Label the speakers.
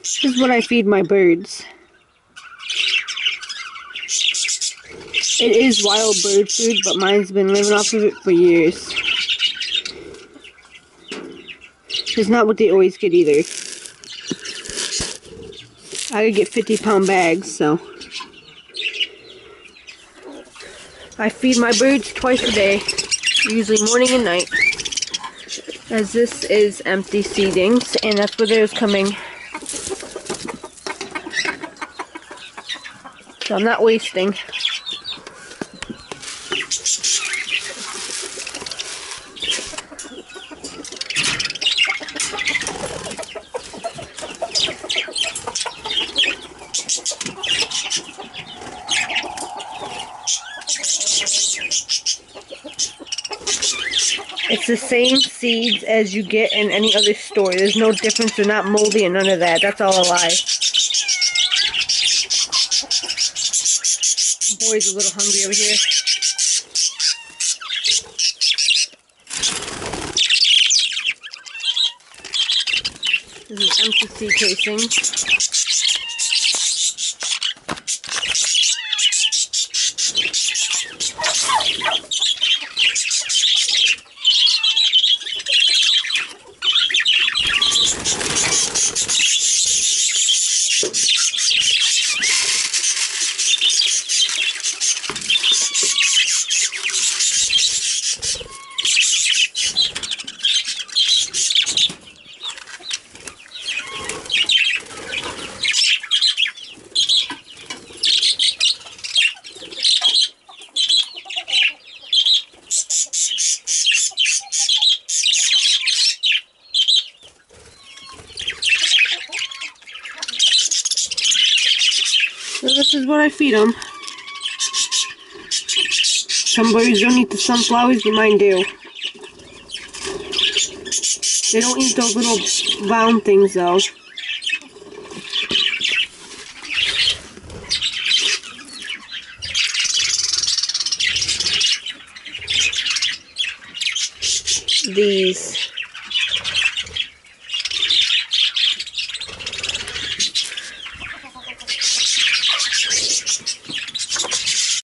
Speaker 1: This is what I feed my birds. It is wild bird food, but mine's been living off of it for years. It's not what they always get either. I could get 50-pound bags, so. I feed my birds twice a day, usually morning and night. As this is empty seedings, and that's where there's coming. So I'm not wasting. It's the same seeds as you get in any other store. There's no difference. They're not moldy and none of that. That's all a lie. The boy's a little hungry over here. This is empty seed casings. So this is what I feed them. Some birds don't eat the sunflowers, but mine do. They don't eat those little round things though. These.